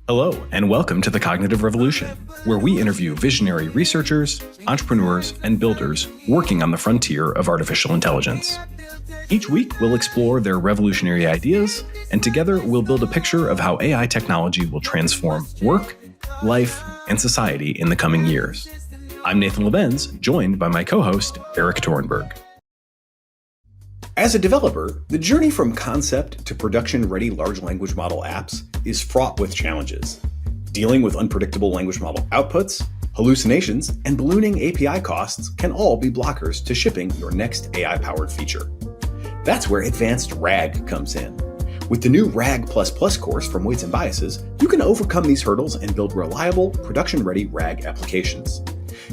Hello, and welcome to The Cognitive Revolution, where we interview visionary researchers, entrepreneurs, and builders working on the frontier of artificial intelligence. Each week, we'll explore their revolutionary ideas, and together we'll build a picture of how AI technology will transform work, life, and society in the coming years. I'm Nathan Lebenz, joined by my co-host, Eric Torenberg. As a developer, the journey from concept to production-ready large language model apps is fraught with challenges. Dealing with unpredictable language model outputs, hallucinations, and ballooning API costs can all be blockers to shipping your next AI-powered feature. That's where advanced RAG comes in. With the new RAG++ course from Weights & Biases, you can overcome these hurdles and build reliable, production-ready RAG applications.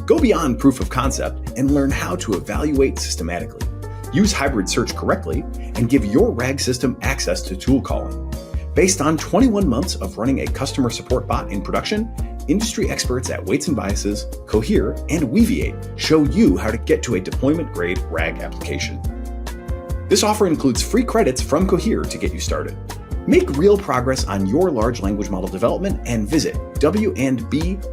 Go beyond proof of concept and learn how to evaluate systematically. Use hybrid search correctly, and give your RAG system access to tool calling. Based on 21 months of running a customer support bot in production, industry experts at Weights & Biases, Cohere, and Weaviate show you how to get to a deployment-grade RAG application. This offer includes free credits from Cohere to get you started. Make real progress on your large language model development and visit wndb.me/cr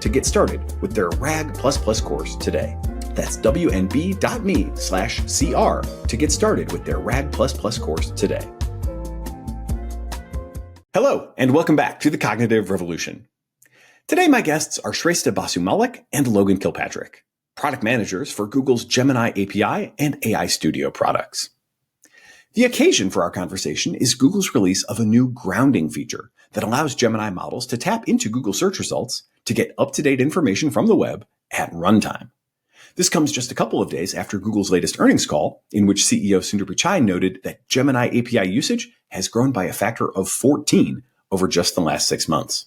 to get started with their RAG++ course today. That's wnb.me/cr to get started with their RAG++ course today. Hello, and welcome back to The Cognitive Revolution. Today, my guests are Shrestha Basu Mallick and Logan Kilpatrick, product managers for Google's Gemini API and AI Studio products. The occasion for our conversation is Google's release of a new grounding feature that allows Gemini models to tap into Google search results to get up-to-date information from the web at runtime. This comes just a couple of days after Google's latest earnings call, in which CEO Sundar Pichai noted that Gemini API usage has grown by a factor of 14 over just the last 6 months.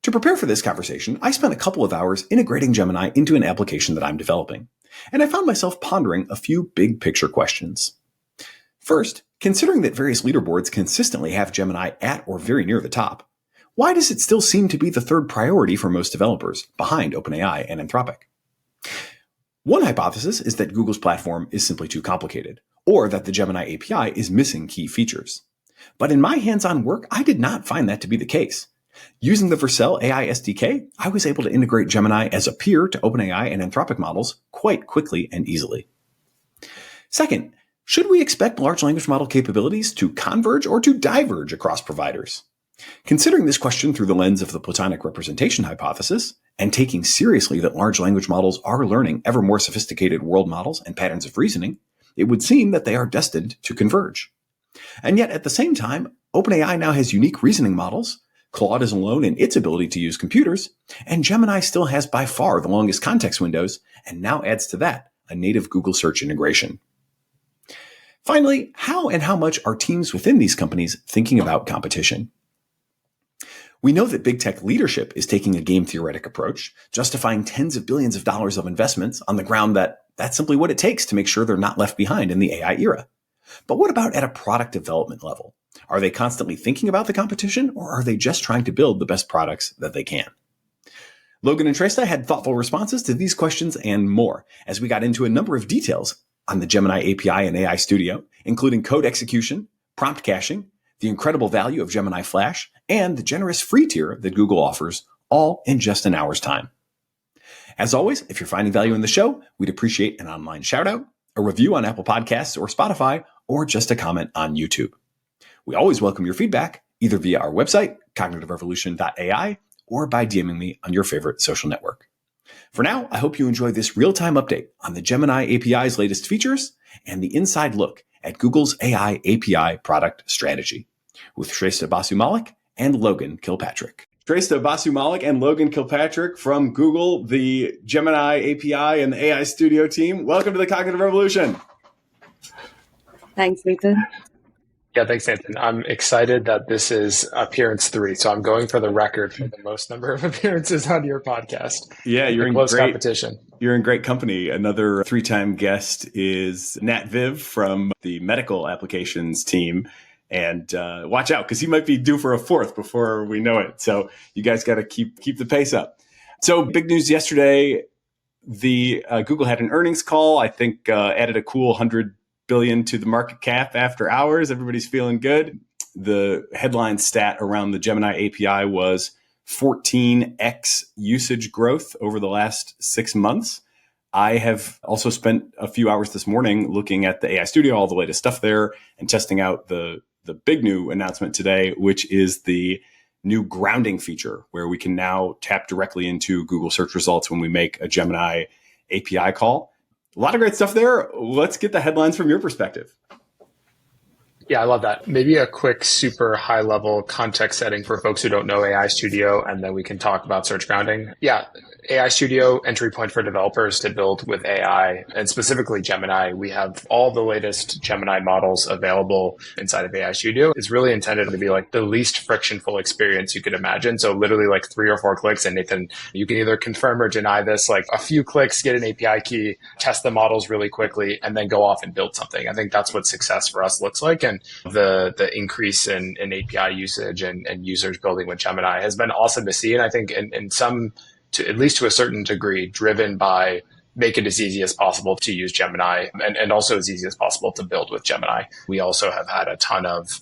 To prepare for this conversation, I spent a couple of hours integrating Gemini into an application that I'm developing, and I found myself pondering a few big picture questions. First, considering that various leaderboards consistently have Gemini at or very near the top, why does it still seem to be the third priority for most developers, behind OpenAI and Anthropic? One hypothesis is that Google's platform is simply too complicated, or that the Gemini API is missing key features. But in my hands-on work, I did not find that to be the case. Using the Vercel AI SDK, I was able to integrate Gemini as a peer to OpenAI and Anthropic models quite quickly and easily. Second, should we expect large language model capabilities to converge or to diverge across providers? Considering this question through the lens of the Platonic representation hypothesis, and taking seriously that large language models are learning ever more sophisticated world models and patterns of reasoning, it would seem that they are destined to converge. And yet, at the same time, OpenAI now has unique reasoning models, Claude is alone in its ability to use computers, and Gemini still has by far the longest context windows, and now adds to that a native Google search integration. Finally, how and how much are teams within these companies thinking about competition? We know that big tech leadership is taking a game theoretic approach, justifying tens of billions of dollars of investments on the ground that that's simply what it takes to make sure they're not left behind in the AI era. But what about at a product development level? Are they constantly thinking about the competition, or are they just trying to build the best products that they can? Logan and Shrestha had thoughtful responses to these questions and more, as we got into a number of details on the Gemini API and AI Studio, including code execution, prompt caching, the incredible value of Gemini Flash, and the generous free tier that Google offers, all in just an hour's time. As always, if you're finding value in the show, we'd appreciate an online shout out, a review on Apple Podcasts or Spotify, or just a comment on YouTube. We always welcome your feedback, either via our website, cognitiverevolution.ai, or by DMing me on your favorite social network. For now, I hope you enjoy this real-time update on the Gemini API's latest features and the inside look at Google's AI API product strategy with Shrestha Basu Mallick and Logan Kilpatrick. Shrestha Basu Mallick and Logan Kilpatrick from Google, the Gemini API and the AI Studio team. Welcome to the Cognitive Revolution. Thanks, Nathan. Yeah, thanks, Nathan. I'm excited that this is appearance 3, so I'm going for the record for the most number of appearances on your podcast. Yeah, you're in close great competition. You're in great company. Another 3-time guest is Nat Viv from the medical applications team. And watch out, because he might be due for a 4th before we know it. So you guys got to keep the pace up. So big news yesterday. The Google had an earnings call. I think added a cool $100 billion to the market cap after hours. Everybody's feeling good. the headline stat around the Gemini API was 14x usage growth over the last 6 months. I have also spent a few hours this morning looking at the AI Studio, all the latest stuff there, and testing out the big new announcement today, which is the new grounding feature, where we can now tap directly into Google search results when we make a Gemini API call. A lot of great stuff there. Let's get the headlines from your perspective. Yeah, I love that. Maybe a quick, super high level context setting for folks who don't know AI Studio, and then we can talk about search grounding. Yeah, AI Studio, entry point for developers to build with AI, and specifically Gemini. We have all the latest Gemini models available inside of AI Studio. It's really intended to be like the least frictionful experience you could imagine. So literally like 3 or 4 clicks, and Nathan, you can either confirm or deny this, like a few clicks, get an API key, test the models really quickly, and then go off and build something. I think that's what success for us looks like. And the increase in API usage and users building with Gemini has been awesome to see. And I think in some, at least to a certain degree, driven by make it as easy as possible to use Gemini and also as easy as possible to build with Gemini. We also have had a ton of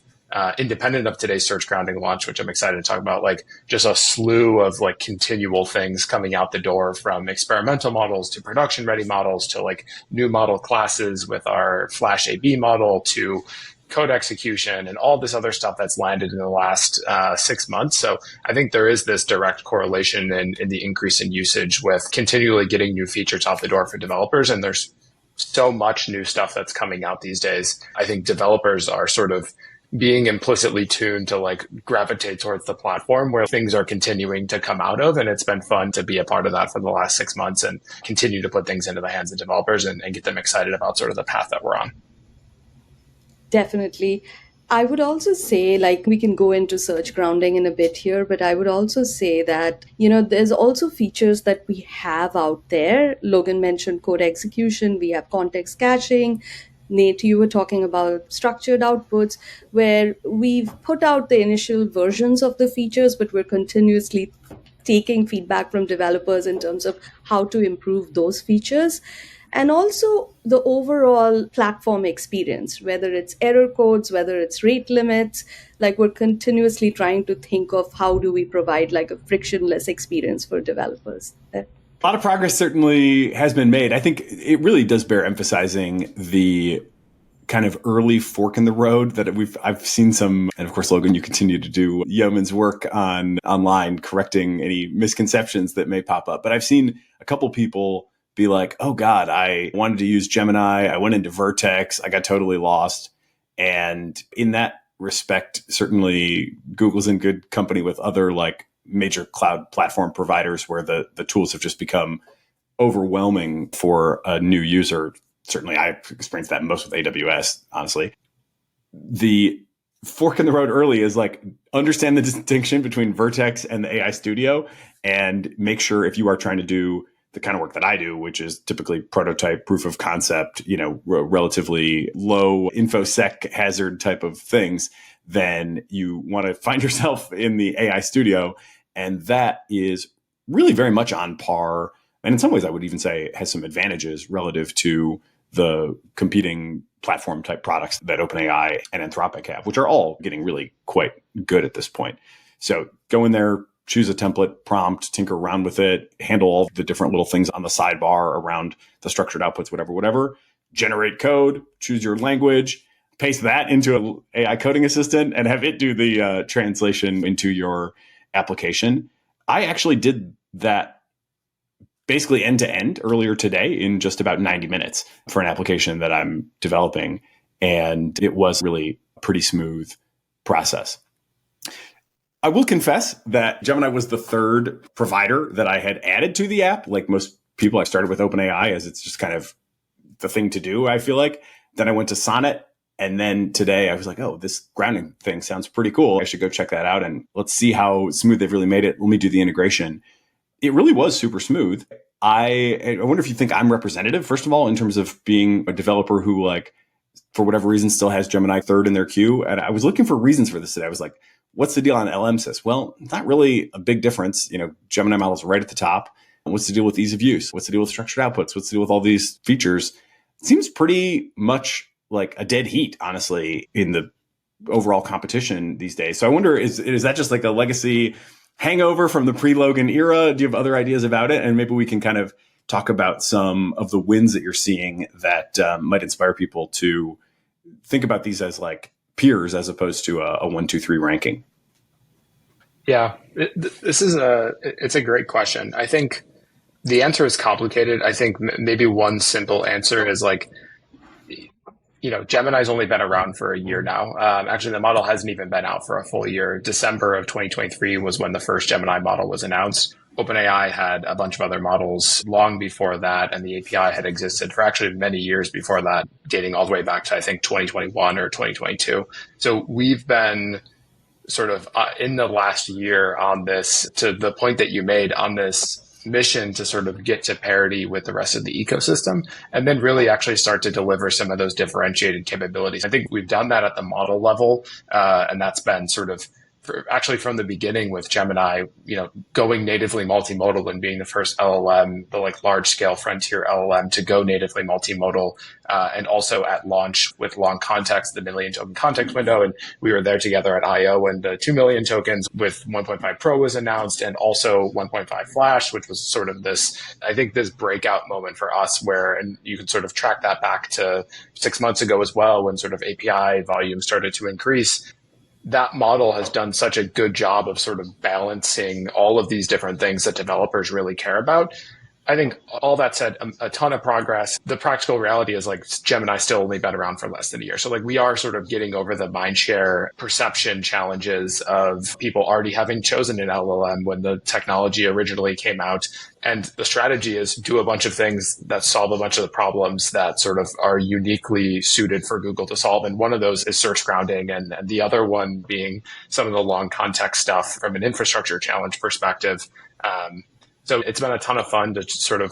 independent of today's search grounding launch, which I'm excited to talk about, like just a slew of like continual things coming out the door, from experimental models to production ready models to like new model classes with our Flash AB model to code execution and all this other stuff that's landed in the last 6 months. So I think there is this direct correlation in the increase in usage with continually getting new features out the door for developers. And there's so much new stuff that's coming out these days. I think developers are sort of being implicitly tuned to like gravitate towards the platform where things are continuing to come out of. And it's been fun to be a part of that for the last 6 months and continue to put things into the hands of developers and get them excited about sort of the path that we're on. Definitely. I would also say, like, we can go into search grounding in a bit here, but I would also say that, there's also features that we have out there. Logan mentioned code execution. We have context caching. Nate, you were talking about structured outputs, where we've put out the initial versions of the features, but we're continuously taking feedback from developers in terms of how to improve those features. And also the overall platform experience, whether it's error codes, whether it's rate limits, like we're continuously trying to think of how do we provide like a frictionless experience for developers. A lot of progress certainly has been made. I think it really does bear emphasizing the kind of early fork in the road that I've seen some, and of course, Logan, you continue to do yeoman's work online, correcting any misconceptions that may pop up. But I've seen a couple people be like, oh God, I wanted to use Gemini. I went into Vertex. I got totally lost. And in that respect, certainly Google's in good company with other like major cloud platform providers where the tools have just become overwhelming for a new user. Certainly I've experienced that most with AWS, honestly. The fork in the road early is like, understand the distinction between Vertex and the AI Studio and make sure if you are trying to do the kind of work that I do, which is typically prototype, proof of concept, relatively low infosec hazard type of things, then you want to find yourself in the AI Studio. And that is really very much on par. And in some ways, I would even say has some advantages relative to the competing platform type products that OpenAI and Anthropic have, which are all getting really quite good at this point. So go in there, choose a template prompt, tinker around with it, handle all the different little things on the sidebar around the structured outputs, whatever, generate code, choose your language, paste that into an AI coding assistant and have it do the translation into your application. I actually did that basically end to end earlier today in just about 90 minutes for an application that I'm developing. And it was really a pretty smooth process. I will confess that Gemini was the third provider that I had added to the app. Like most people, I started with OpenAI as it's just kind of the thing to do, I feel like. Then I went to Sonnet. And then today I was like, oh, this grounding thing sounds pretty cool. I should go check that out and let's see how smooth they've really made it. Let me do the integration. It really was super smooth. I wonder if you think I'm representative, first of all, in terms of being a developer who, like, for whatever reason, still has Gemini third in their queue. And I was looking for reasons for this today. I was like, what's the deal on LMSys? Well, not really a big difference. Gemini models right at the top. What's the deal with ease of use? What's the deal with structured outputs? What's the deal with all these features? It seems pretty much like a dead heat, honestly, in the overall competition these days. So I wonder, is that just like a legacy hangover from the pre-Logan era? Do you have other ideas about it? And maybe we can kind of talk about some of the wins that you're seeing that might inspire people to think about these as like peers as opposed to a 1, 2, 3 ranking. Yeah, it's a great question. I think the answer is complicated. I think maybe one simple answer is like, Gemini's only been around for a year now. Actually, the model hasn't even been out for a full year. December of 2023 was when the first Gemini model was announced. OpenAI had a bunch of other models long before that, and the API had existed for actually many years before that, dating all the way back to, I think, 2021 or 2022. So we've been sort of in the last year on this, to the point that you made, on this mission to sort of get to parity with the rest of the ecosystem, and then really actually start to deliver some of those differentiated capabilities. I think we've done that at the model level, and that's been sort of actually from the beginning with Gemini, going natively multimodal and being the first LLM, the like large scale frontier LLM to go natively multimodal, and also at launch with long context, the million token context window. And we were there together at IO when the 2 million tokens with 1.5 Pro was announced, and also 1.5 Flash, which was sort of this, I think, this breakout moment for us where, and you can sort of track that back to 6 months ago as well, when sort of API volume started to increase. That model has done such a good job of sort of balancing all of these different things that developers really care about. I think all that said, a ton of progress. The practical reality is like Gemini's still only been around for less than a year. So like we are sort of getting over the mindshare perception challenges of people already having chosen an LLM when the technology originally came out. And the strategy is do a bunch of things that solve a bunch of the problems that sort of are uniquely suited for Google to solve. And one of those is search grounding, and the other one being some of the long context stuff from an infrastructure challenge perspective. So it's been a ton of fun to sort of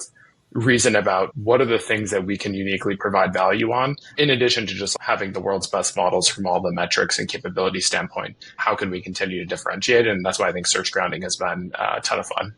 reason about what are the things that we can uniquely provide value on, in addition to just having the world's best models from all the metrics and capability standpoint. How can we continue to differentiate? And that's why I think search grounding has been a ton of fun.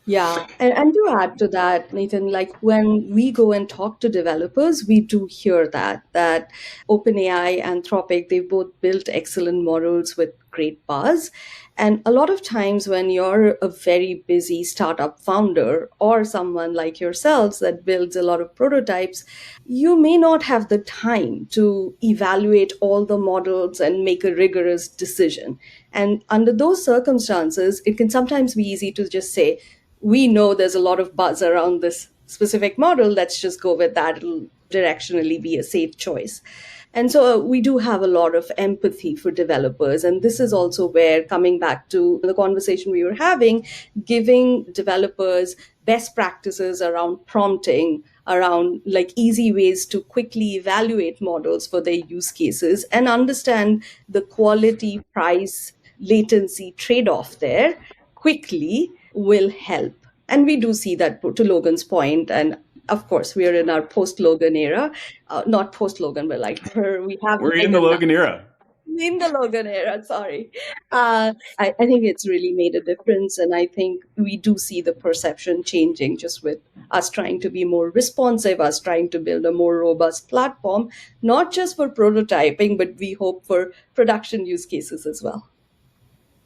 Yeah, and to add to that, Nathan, like when we go and talk to developers, we do hear that OpenAI, Anthropic, they both built excellent models with great buzz. And a lot of times when you're a very busy startup founder or someone like yourselves that builds a lot of prototypes, you may not have the time to evaluate all the models and make a rigorous decision. And under those circumstances, it can sometimes be easy to just say, we know there's a lot of buzz around this specific model. Let's just go with that. It'll directionally be a safe choice. And so we do have a lot of empathy for developers. And this is also where, coming back to the conversation we were having, giving developers best practices around prompting, around like easy ways to quickly evaluate models for their use cases and understand the quality, price, latency trade-off there quickly will help. And we do see that, to Logan's point. And of course, we are in our post-Logan era. Not post-Logan, but like we're in the Logan era. In the Logan era, sorry. I think it's really made a difference. And I think we do see the perception changing just with us trying to be more responsive, us trying to build a more robust platform, not just for prototyping, but we hope for production use cases as well.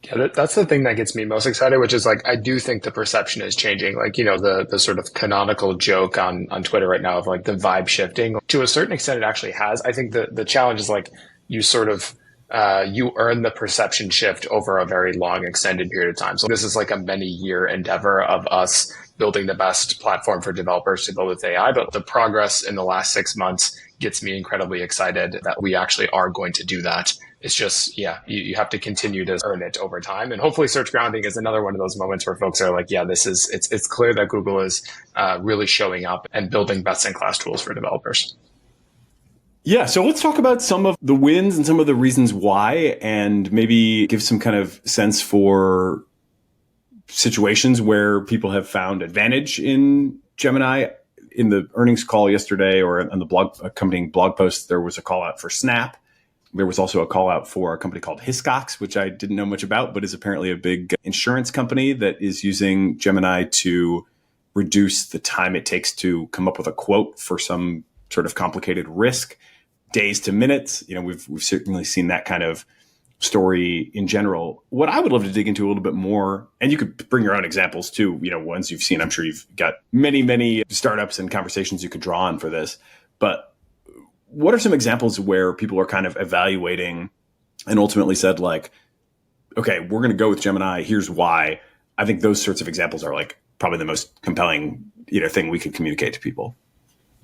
Yeah, that's the thing that gets me most excited, which is like, I do think the perception is changing. Like, the sort of canonical joke on Twitter right now of like the vibe shifting. To a certain extent, it actually has. I think the challenge is like you sort of, you earn the perception shift over a very long extended period of time. So this is like a many-year endeavor of us building the best platform for developers to build with AI. But the progress in the last 6 months gets me incredibly excited that we actually are going to do that. It's just, you have to continue to earn it over time. And hopefully search grounding is another one of those moments where folks are like, it's clear that Google is really showing up and building best-in-class tools for developers. Yeah, so let's talk about some of the wins and some of the reasons why, and maybe give some kind of sense for situations where people have found advantage in Gemini. In the earnings call yesterday, or on the accompanying blog post, there was a call out for Snap. There was also a call out for a company called Hiscox, which I didn't know much about, but is apparently a big insurance company that is using Gemini to reduce the time it takes to come up with a quote for some sort of complicated risk. days to minutes. We've certainly seen that kind of story in general. What I would love to dig into a little bit more, and you could bring your own examples too, ones you've seen. I'm sure you've got many startups and conversations you could draw on for this. But what are some examples where people are kind of evaluating and ultimately said like, okay, we're going to go with Gemini. Here's why. I think those sorts of examples are like probably the most compelling, thing we could communicate to people.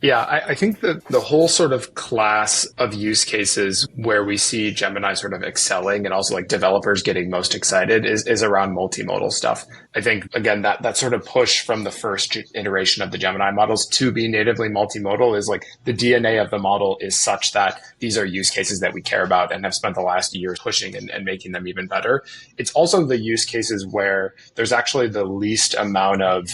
Yeah, I think that the whole sort of class of use cases where we see Gemini sort of excelling and also like developers getting most excited is around multimodal stuff. I think, again, that sort of push from the first iteration of the Gemini models to be natively multimodal is like the DNA of the model is such that these are use cases that we care about and have spent the last years pushing and making them even better. It's also the use cases where there's actually the least amount of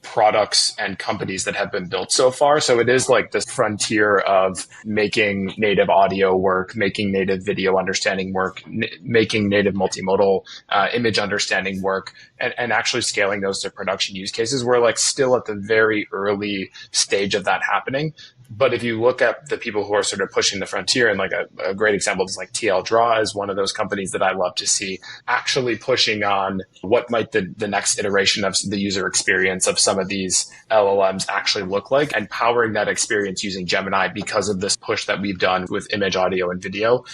products and companies that have been built so far. So it is like this frontier of making native audio work, making native video understanding work, making native multimodal image understanding work, and actually scaling those to production use cases. We're like still at the very early stage of that happening. But if you look at the people who are sort of pushing the frontier, and like a great example is like TL Draw is one of those companies that I love to see actually pushing on what might the next iteration of the user experience of some of these LLMs actually look like, and powering that experience using Gemini because of this push that we've done with image, audio, and video.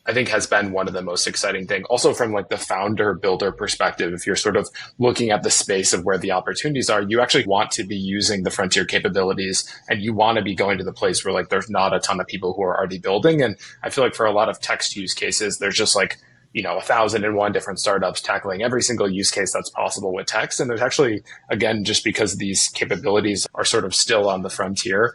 I think has been one of the most exciting things. Also from like the founder builder perspective, if you're sort of looking at the space of where the opportunities are, you actually want to be using the frontier capabilities and you want to be going to the place where like there's not a ton of people who are already building. And I feel like for a lot of text use cases, there's just like, 1,001 different startups tackling every single use case that's possible with text. And there's actually, again, just because these capabilities are sort of still on the frontier,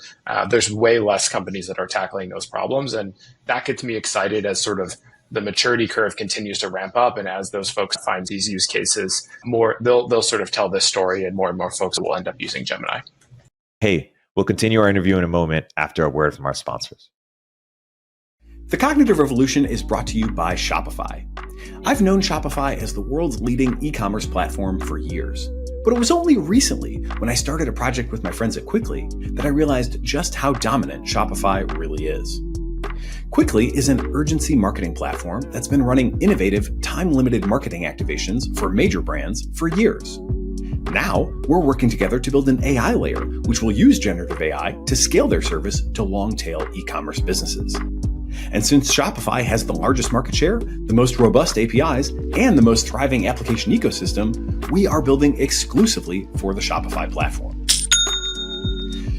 there's way less companies that are tackling those problems. And that gets me excited as sort of the maturity curve continues to ramp up. And as those folks find these use cases more, they'll sort of tell this story and more folks will end up using Gemini. Hey, we'll continue our interview in a moment after a word from our sponsors. The Cognitive Revolution is brought to you by Shopify. I've known Shopify as the world's leading e-commerce platform for years, but it was only recently when I started a project with my friends at Quickly that I realized just how dominant Shopify really is. Quickly is an urgency marketing platform that's been running innovative, time-limited marketing activations for major brands for years. Now, we're working together to build an AI layer, which will use generative AI to scale their service to long-tail e-commerce businesses. And since Shopify has the largest market share, the most robust APIs, and the most thriving application ecosystem, we are building exclusively for the Shopify platform.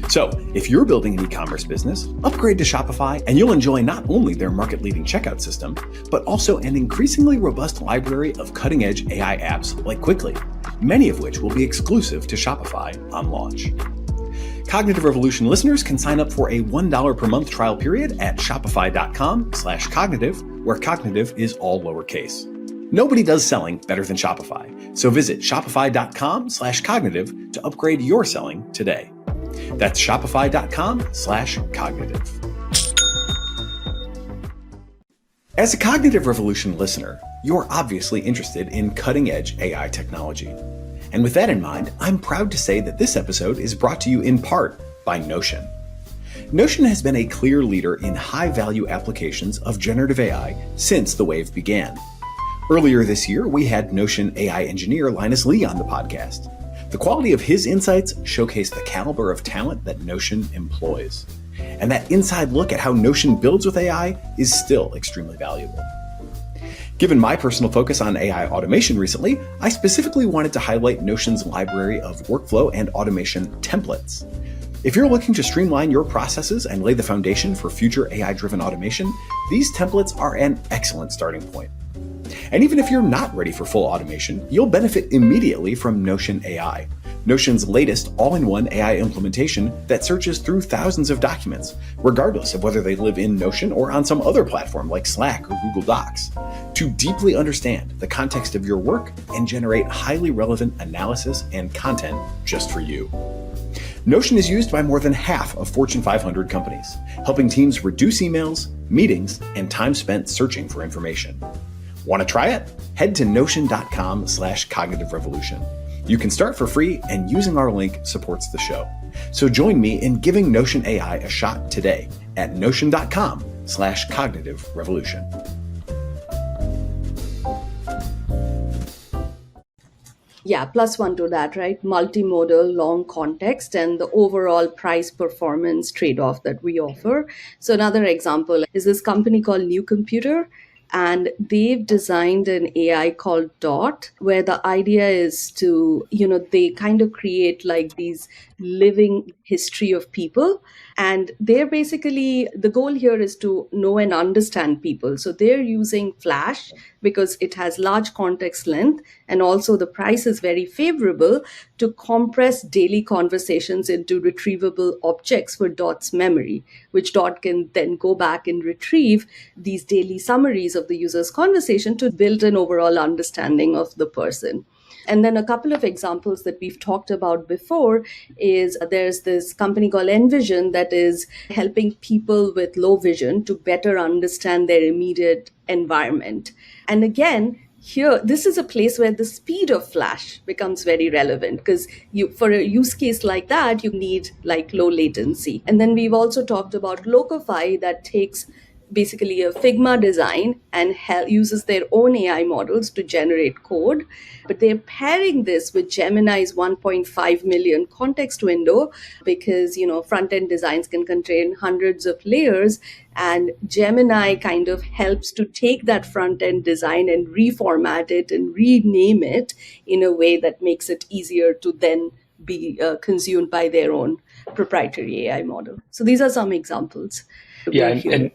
So, if you're building an e-commerce business, upgrade to Shopify and you'll enjoy not only their market-leading checkout system, but also an increasingly robust library of cutting-edge AI apps like Quickly, many of which will be exclusive to Shopify on launch. Cognitive Revolution listeners can sign up for a $1 per month trial period at shopify.com/cognitive, where cognitive is all lowercase. Nobody does selling better than Shopify, so visit shopify.com/cognitive to upgrade your selling today. That's shopify.com/cognitive. As a Cognitive Revolution listener, you're obviously interested in cutting-edge AI technology. And with that in mind, I'm proud to say that this episode is brought to you in part by Notion. Notion has been a clear leader in high-value applications of generative AI since the wave began. Earlier this year, we had Notion AI engineer Linus Lee on the podcast. The quality of his insights showcased the caliber of talent that Notion employs. And that inside look at how Notion builds with AI is still extremely valuable. Given my personal focus on AI automation recently, I specifically wanted to highlight Notion's library of workflow and automation templates. If you're looking to streamline your processes and lay the foundation for future AI-driven automation, these templates are an excellent starting point. And even if you're not ready for full automation, you'll benefit immediately from Notion AI, Notion's latest all-in-one AI implementation that searches through thousands of documents, regardless of whether they live in Notion or on some other platform like Slack or Google Docs, to deeply understand the context of your work and generate highly relevant analysis and content just for you. Notion is used by more than half of Fortune 500 companies, helping teams reduce emails, meetings, and time spent searching for information. Want to try it? Head to notion.com/cognitive revolution. You can start for free, and using our link supports the show. So join me in giving Notion AI a shot today at notion.com/cognitive revolution. Yeah, plus one to that, right? Multimodal, long context, and the overall price performance trade off that we offer. So, another example is this company called New Computer, and they've designed an AI called Dot, where the idea is to, they kind of create like these living history of people. And they're basically, the goal here is to know and understand people. So they're using Flash because it has large context length, and also the price is very favorable to compress daily conversations into retrievable objects for Dot's memory, which Dot can then go back and retrieve these daily summaries of the user's conversation to build an overall understanding of the person. And then a couple of examples that we've talked about before is there's this company called Envision that is helping people with low vision to better understand their immediate environment. And again, here, this is a place where the speed of Flash becomes very relevant, because for a use case like that, you need like low latency. And then we've also talked about Locify that takes basically a Figma design and uses their own AI models to generate code. But they're pairing this with Gemini's 1.5 million context window because, front-end designs can contain hundreds of layers, and Gemini kind of helps to take that front-end design and reformat it and rename it in a way that makes it easier to then be consumed by their own proprietary AI model. So these are some examples. Yeah, and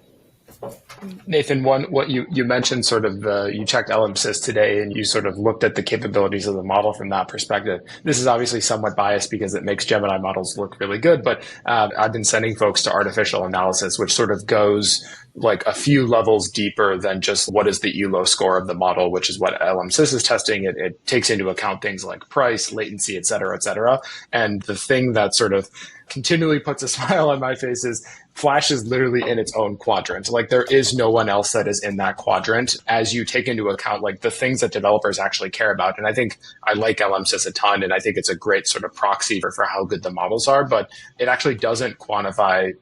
Nathan, what you mentioned sort of you checked LMSys today and you sort of looked at the capabilities of the model from that perspective. This is obviously somewhat biased because it makes Gemini models look really good, but I've been sending folks to artificial analysis, which sort of goes like a few levels deeper than just what is the ELO score of the model, which is what LMSys is testing. It takes into account things like price, latency, et cetera, et cetera. And the thing that sort of continually puts a smile on my face is Flash is literally in its own quadrant. Like there is no one else that is in that quadrant as you take into account like the things that developers actually care about. And I think I like LMSys a ton, and I think it's a great sort of proxy for how good the models are, but it actually doesn't quantify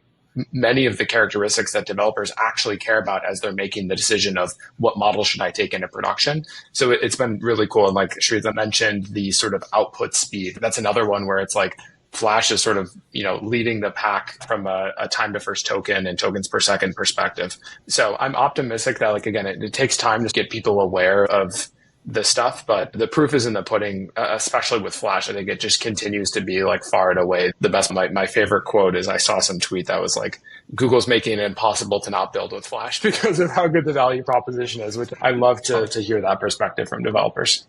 many of the characteristics that developers actually care about as they're making the decision of what model should I take into production. So it's been really cool. And like Shrestha mentioned, the sort of output speed, that's another one where it's like Flash is sort of, leading the pack from a time to first token and tokens per second perspective. So I'm optimistic that, like, again, it takes time to get people aware of the stuff, but the proof is in the pudding, especially with Flash. I think it just continues to be like far and away the best. My favorite quote is I saw some tweet that was like, Google's making it impossible to not build with Flash because of how good the value proposition is, which I love to hear that perspective from developers.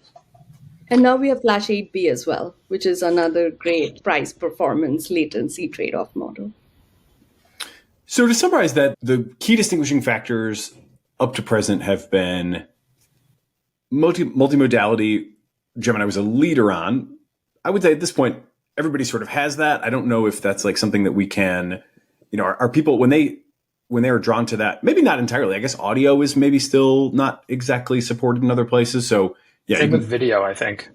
And now we have Flash 8B as well, which is another great price performance latency trade-off model. So to summarize that, the key distinguishing factors up to present have been multimodality. Gemini was a leader on. I would say at this point, everybody sort of has that. I don't know if that's like something that we can, are people, when they are drawn to that, maybe not entirely. I guess audio is maybe still not exactly supported in other places. So yeah. Same with video, I think.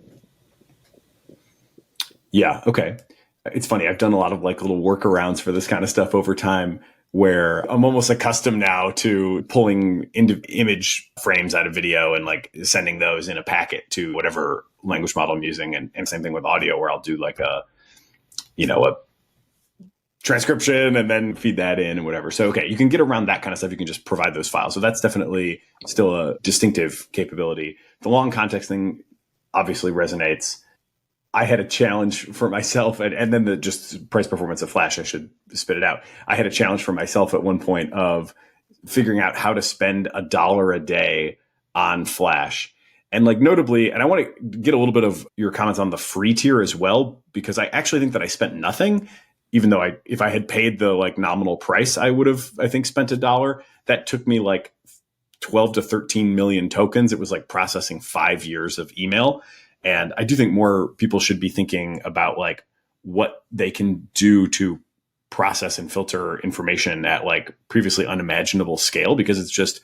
Yeah. Okay. It's funny. I've done a lot of like little workarounds for this kind of stuff over time where I'm almost accustomed now to pulling image frames out of video and like sending those in a packet to whatever language model I'm using. And same thing with audio where I'll do like a transcription and then feed that in and whatever. So, okay, you can get around that kind of stuff. You can just provide those files. So that's definitely still a distinctive capability. The long context thing obviously resonates. I had a challenge for myself and then the just price performance of Flash, I should spit it out. I had a challenge for myself at one point of figuring out how to spend $1 a day on Flash. And like notably, and I want to get a little bit of your comments on the free tier as well, because I actually think that I spent nothing, even though if I had paid the like nominal price, I would have, I think, spent $1. That took me like 12 to 13 million tokens. It was like processing 5 years of email. And I do think more people should be thinking about like what they can do to process and filter information at like previously unimaginable scale, because it's just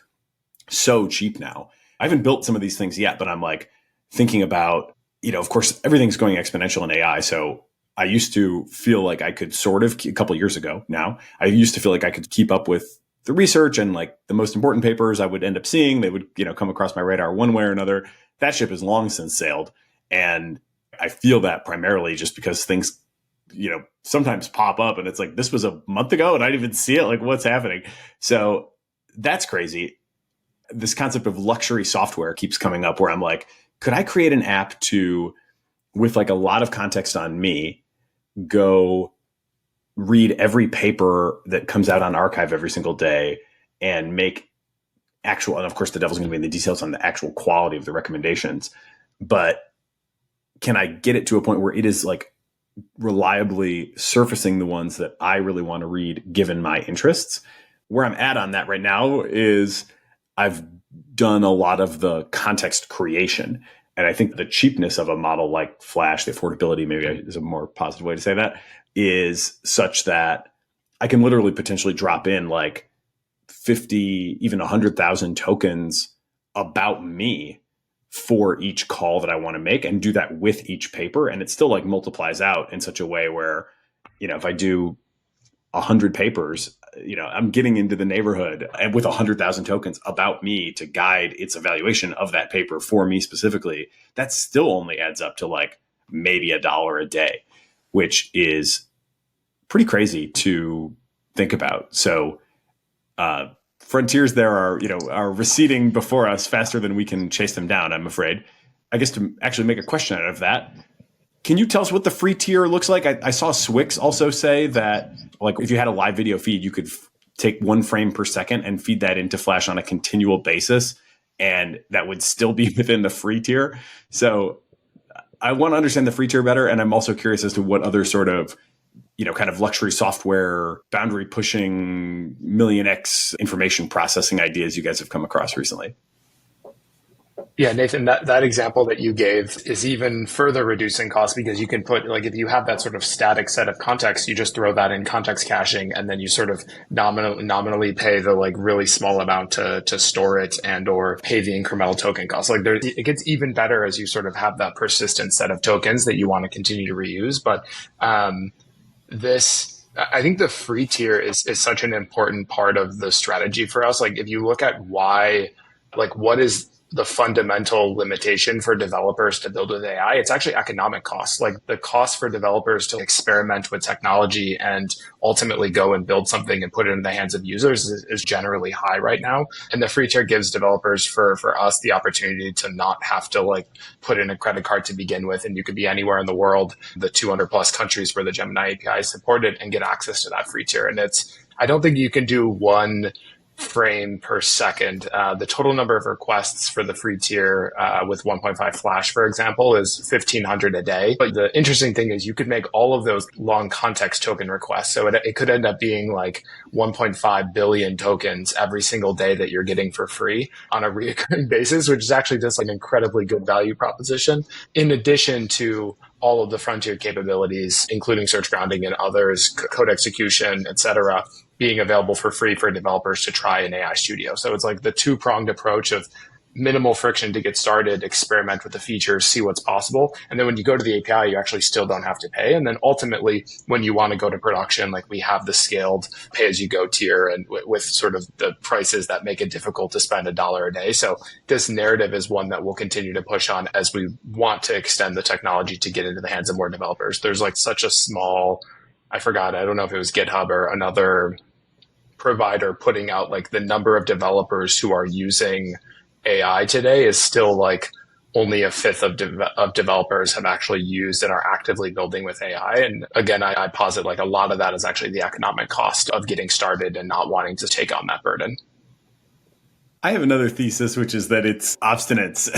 so cheap now. I haven't built some of these things yet, but I'm like thinking about, of course, everything's going exponential in AI. So I used to feel like I could a couple of years ago now, I used to feel like I could keep up with the research and like the most important papers I would end up seeing. They would, come across my radar one way or another. That ship has long since sailed. And I feel that primarily just because things, sometimes pop up and it's like, this was a month ago and I didn't even see it. Like, what's happening? So that's crazy. This concept of luxury software keeps coming up where I'm like, could I create an app with like a lot of context on me, go read every paper that comes out on archive every single day and make and of course the devil's going to be in the details on the actual quality of the recommendations, but can I get it to a point where it is like reliably surfacing the ones that I really want to read given my interests? Where I'm at on that right now is I've done a lot of the context creation. And I think the cheapness of a model like Flash, the affordability maybe is a more positive way to say that, is such that I can literally potentially drop in like 50, even 100,000 tokens about me for each call that I want to make and do that with each paper. And it still like multiplies out in such a way where, if I do 100 papers, I'm getting into the neighborhood and with 100,000 tokens about me to guide its evaluation of that paper for me specifically. That still only adds up to like maybe $1 a day, which is pretty crazy to think about. So, frontiers there are receding before us faster than we can chase them down, I'm afraid. I guess to actually make a question out of that, can you tell us what the free tier looks like? I saw Swix also say that like if you had a live video feed, you could take 1 frame per second and feed that into Flash on a continual basis, and that would still be within the free tier. So I want to understand the free tier better, and I'm also curious as to what other sort of kind of luxury software, boundary pushing, million X information processing ideas you guys have come across recently. Yeah, Nathan, that example that you gave is even further reducing costs because you can put, like, if you have that sort of static set of context, you just throw that in context caching, and then you sort of nominally pay the like really small amount to store it and or pay the incremental token cost. Like it gets even better as you sort of have that persistent set of tokens that you want to continue to reuse. But I think the free tier is such an important part of the strategy for us. Like if you look at what is the fundamental limitation for developers to build with AI, it's actually economic costs. Like the cost for developers to experiment with technology and ultimately go and build something and put it in the hands of users is generally high right now. And the free tier gives developers for us the opportunity to not have to like put in a credit card to begin with. And you could be anywhere in the world, the 200 plus countries where the Gemini API is supported, and get access to that free tier. And I don't think you can do 1 frame per second. The total number of requests for the free tier with 1.5 Flash, for example, is 1,500 a day. But the interesting thing is you could make all of those long context token requests. So it could end up being like 1.5 billion tokens every single day that you're getting for free on a recurring basis, which is actually just like an incredibly good value proposition. In addition to all of the frontier capabilities, including search grounding and others, code execution, et cetera, being available for free for developers to try in AI Studio. So it's like the 2-pronged approach of minimal friction to get started, experiment with the features, see what's possible. And then when you go to the API, you actually still don't have to pay. And then ultimately, when you want to go to production, like we have the scaled pay-as-you-go tier and with sort of the prices that make it difficult to spend $1 a day. So this narrative is one that we'll continue to push on as we want to extend the technology to get into the hands of more developers. There's like such a small, I don't know if it was GitHub or another provider putting out like the number of developers who are using AI today is still like only a fifth of developers have actually used and are actively building with AI. And again, I posit like a lot of that is actually the economic cost of getting started and not wanting to take on that burden. I have another thesis, which is that it's obstinance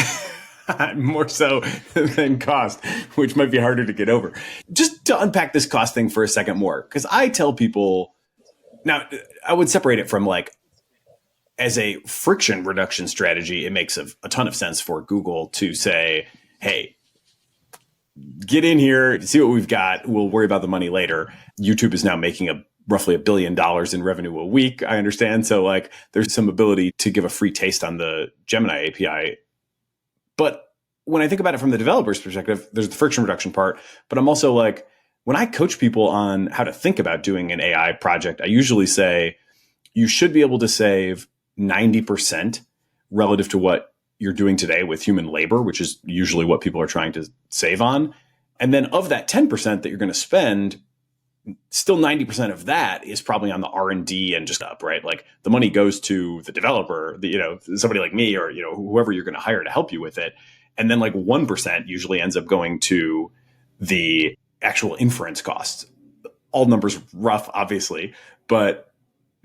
more so than cost, which might be harder to get over. Just to unpack this cost thing for a second more, because I tell people, now I would separate it from like, as a friction reduction strategy, it makes a ton of sense for Google to say, hey, get in here, see what we've got. We'll worry about the money later. YouTube is now making roughly $1 billion in revenue a week, I understand. So like there's some ability to give a free taste on the Gemini API. But when I think about it from the developer's perspective, there's the friction reduction part, but I'm also like, when I coach people on how to think about doing an AI project, I usually say you should be able to save 90% relative to what you're doing today with human labor, which is usually what people are trying to save on. And then of that 10% that you're going to spend, still 90% of that is probably on the R&D and just up, right? Like the money goes to the developer, somebody like me or, whoever you're going to hire to help you with it. And then like 1% usually ends up going to the actual inference costs. All numbers rough, obviously, but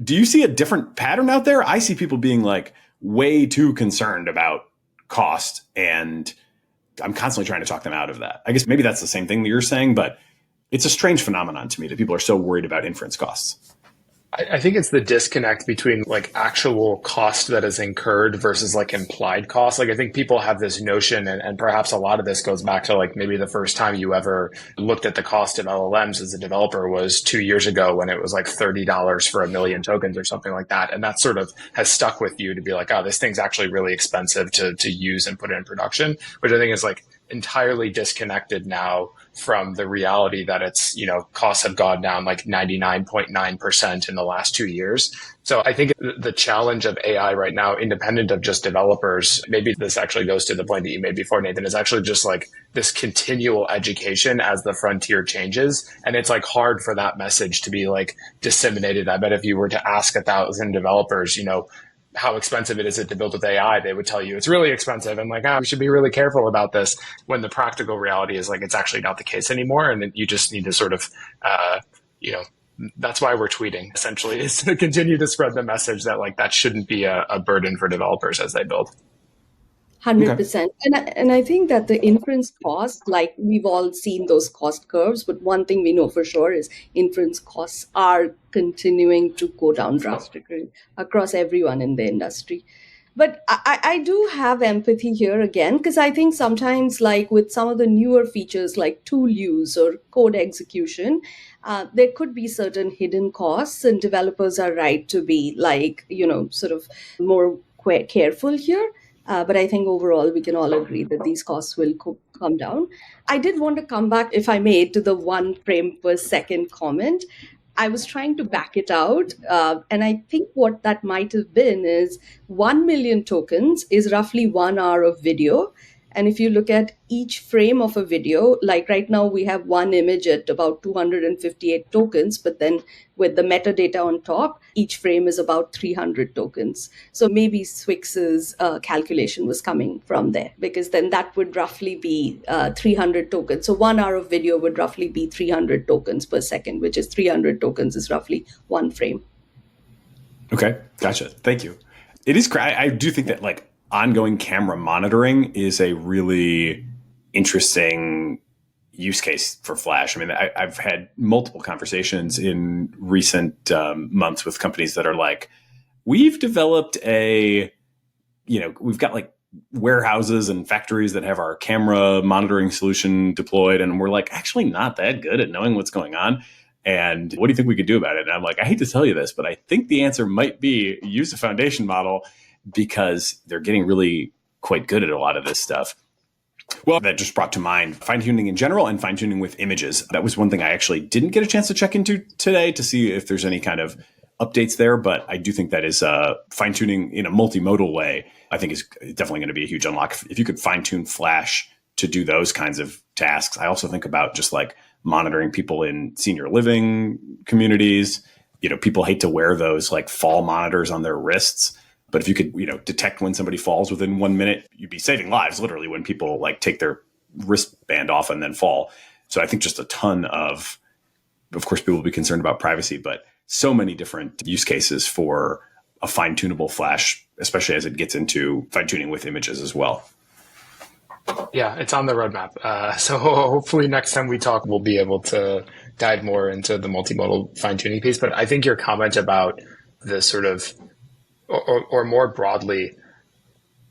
do you see a different pattern out there? I see people being like way too concerned about cost, and I'm constantly trying to talk them out of that. I guess maybe that's the same thing that you're saying, but it's a strange phenomenon to me that people are so worried about inference costs. I think it's the disconnect between like actual cost that is incurred versus like implied cost. Like I think people have this notion, and perhaps a lot of this goes back to like maybe the first time you ever looked at the cost of LLMs as a developer was 2 years ago when it was like $30 for 1 million tokens or something like that. And that sort of has stuck with you to be like, oh, this thing's actually really expensive to use and put it in production, which I think is like entirely disconnected now from the reality that it's, costs have gone down like 99.9% in the last 2 years. So I think the challenge of AI right now, independent of just developers, maybe this actually goes to the point that you made before, Nathan, is actually just like this continual education as the frontier changes. And it's like hard for that message to be like disseminated. I bet if you were to ask 1,000 developers, how expensive it is to build with AI, they would tell you it's really expensive and like, we should be really careful about this, when the practical reality is like, it's actually not the case anymore. And you just need to sort of, that's why we're tweeting essentially, is to continue to spread the message that like, that shouldn't be a burden for developers as they build. 100%. And I think that the inference cost, like we've all seen those cost curves, but one thing we know for sure is inference costs are continuing to go down drastically across everyone in the industry. But I do have empathy here again, because I think sometimes like with some of the newer features like tool use or code execution, there could be certain hidden costs, and developers are right to be like, sort of more careful here. But I think overall, we can all agree that these costs will come down. I did want to come back, if I may, to the 1 frame per second comment. I was trying to back it out. And I think what that might have been is 1 million tokens is roughly 1 hour of video. And if you look at each frame of a video, like right now we have one image at about 258 tokens, but then with the metadata on top, each frame is about 300 tokens. So maybe Swix's calculation was coming from there, because then that would roughly be 300 tokens. So 1 hour of video would roughly be 300 tokens per second, which is 300 tokens is roughly 1 frame. Okay, gotcha. Thank you. It is, I do think that like ongoing camera monitoring is a really interesting use case for Flash. I mean, I've had multiple conversations in recent months with companies that are like, we've developed we've got like warehouses and factories that have our camera monitoring solution deployed. And we're like, actually not that good at knowing what's going on. And what do you think we could do about it? And I'm like, I hate to tell you this, but I think the answer might be use a foundation model, because they're getting really quite good at a lot of this stuff. Well, that just brought to mind fine-tuning in general and fine-tuning with images. That was one thing I actually didn't get a chance to check into today to see if there's any kind of updates there. But I do think that is fine-tuning in a multimodal way, I think is definitely going to be a huge unlock. If you could fine-tune Flash to do those kinds of tasks. I also think about just like monitoring people in senior living communities. People hate to wear those like fall monitors on their wrists. But if you could, detect when somebody falls within 1 minute, you'd be saving lives literally when people like take their wristband off and then fall. So I think just a ton of course, people will be concerned about privacy, but so many different use cases for a fine-tunable Flash, especially as it gets into fine-tuning with images as well. Yeah, it's on the roadmap. So hopefully next time we talk, we'll be able to dive more into the multimodal fine-tuning piece. But I think your comment about the sort of, or more broadly,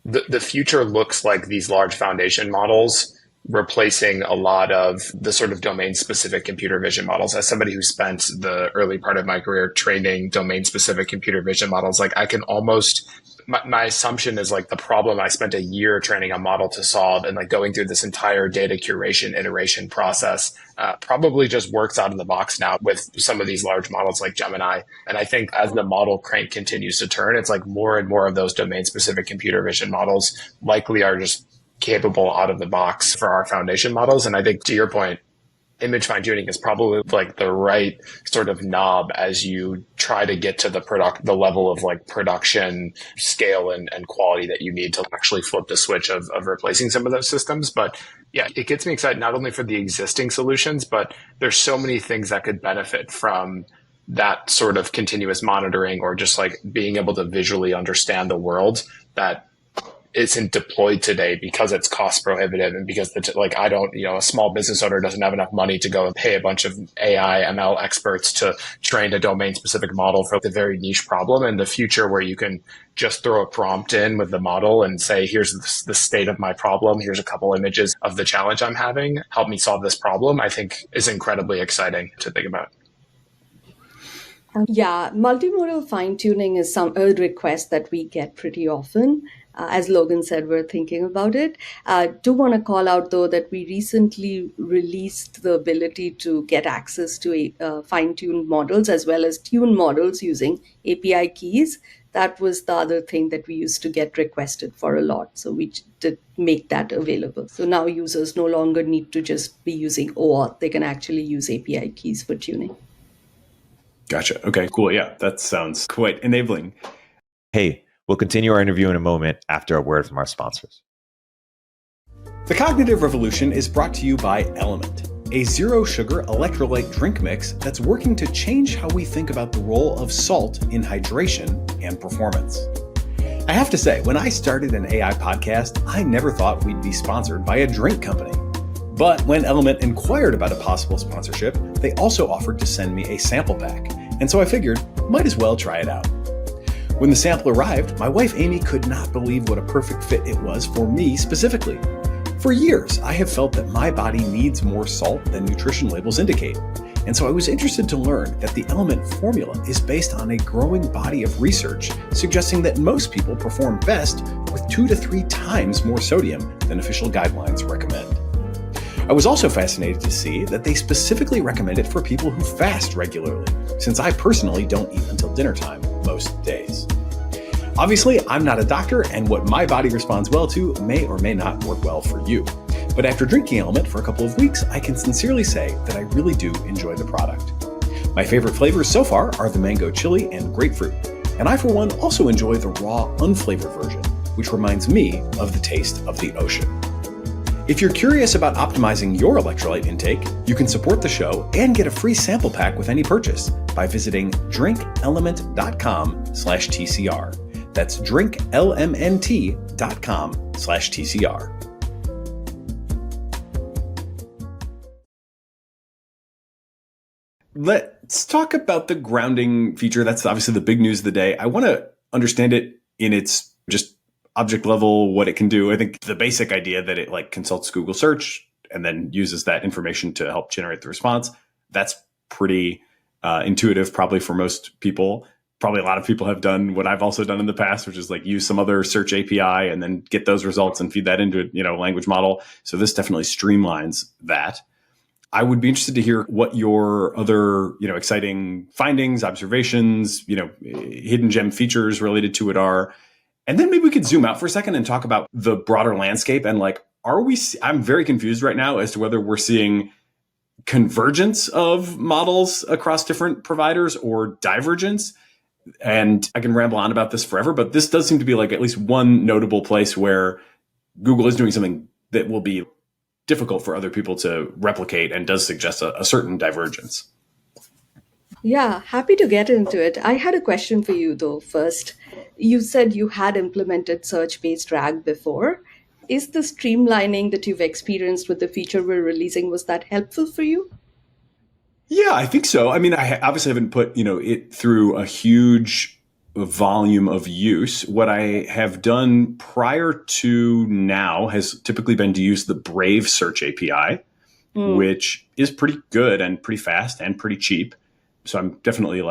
the future looks like these large foundation models replacing a lot of the sort of domain-specific computer vision models. As somebody who spent the early part of my career training domain-specific computer vision models, like I can almost my assumption is like the problem I spent a year training a model to solve and like going through this entire data curation iteration process probably just works out of the box now with some of these large models like Gemini. And I think as the model crank continues to turn, it's like more and more of those domain specific computer vision models likely are just capable out of the box for our foundation models. And I think to your point, image fine tuning is probably like the right sort of knob as you try to get to the level of like production scale and quality that you need to actually flip the switch of replacing some of those systems. But yeah, it gets me excited not only for the existing solutions, but there's so many things that could benefit from that sort of continuous monitoring or just like being able to visually understand the world that isn't deployed today because it's cost prohibitive and because a small business owner doesn't have enough money to go and pay a bunch of AI ML experts to train a domain specific model for the very niche problem. And the future where you can just throw a prompt in with the model and say, here's the state of my problem. Here's a couple images of the challenge I'm having. Help me solve this problem. I think is incredibly exciting to think about. Yeah, multimodal fine tuning is a request that we get pretty often. As Logan said, we're thinking about it. Do want to call out, though, that we recently released the ability to get access to fine-tuned models as well as tune models using API keys. That was the other thing that we used to get requested for a lot. So we did make that available. So now users no longer need to just be using OAuth. They can actually use API keys for tuning. Gotcha. Okay, cool. Yeah, that sounds quite enabling. Hey, we'll continue our interview in a moment after a word from our sponsors. The Cognitive Revolution is brought to you by LMNT, a zero-sugar electrolyte drink mix that's working to change how we think about the role of salt in hydration and performance. I have to say, when I started an AI podcast, I never thought we'd be sponsored by a drink company. But when LMNT inquired about a possible sponsorship, they also offered to send me a sample pack, and so I figured, might as well try it out. When the sample arrived, my wife Amy could not believe what a perfect fit it was for me specifically. For years, I have felt that my body needs more salt than nutrition labels indicate, and so I was interested to learn that the LMNT formula is based on a growing body of research suggesting that most people perform best with 2 to 3 times more sodium than official guidelines recommend. I was also fascinated to see that they specifically recommend it for people who fast regularly, since I personally don't eat until dinner time most days. Obviously, I'm not a doctor, and what my body responds well to may or may not work well for you. But after drinking LMNT for a couple of weeks, I can sincerely say that I really do enjoy the product. My favorite flavors so far are the mango chili and grapefruit, and I for one also enjoy the raw, unflavored version, which reminds me of the taste of the ocean. If you're curious about optimizing your electrolyte intake, you can support the show and get a free sample pack with any purchase by visiting drinklmnt.com/TCR. That's drinklmnt.com/TCR. Let's talk about the grounding feature. That's obviously the big news of the day. I want to understand it in its just object level, what it can do. I think the basic idea that it like consults Google search and then uses that information to help generate the response. That's pretty intuitive probably for most people. Probably a lot of people have done what I've also done in the past, which is like use some other search API and then get those results and feed that into a language model. So this definitely streamlines that. I would be interested to hear what your other, exciting findings, observations, hidden gem features related to it are. And then maybe we could zoom out for a second and talk about the broader landscape and I'm very confused right now as to whether we're seeing convergence of models across different providers or divergence. And I can ramble on about this forever, but this does seem to be like at least one notable place where Google is doing something that will be difficult for other people to replicate and does suggest a certain divergence. Yeah, happy to get into it. I had a question for you, though, first. You said you had implemented search-based RAG before. Is the streamlining that you've experienced with the feature we're releasing, was that helpful for you? Yeah, I think so. I mean, I obviously haven't put, it through a huge volume of use. What I have done prior to now has typically been to use the Brave Search API, which is pretty good and pretty fast and pretty cheap. So I'm definitely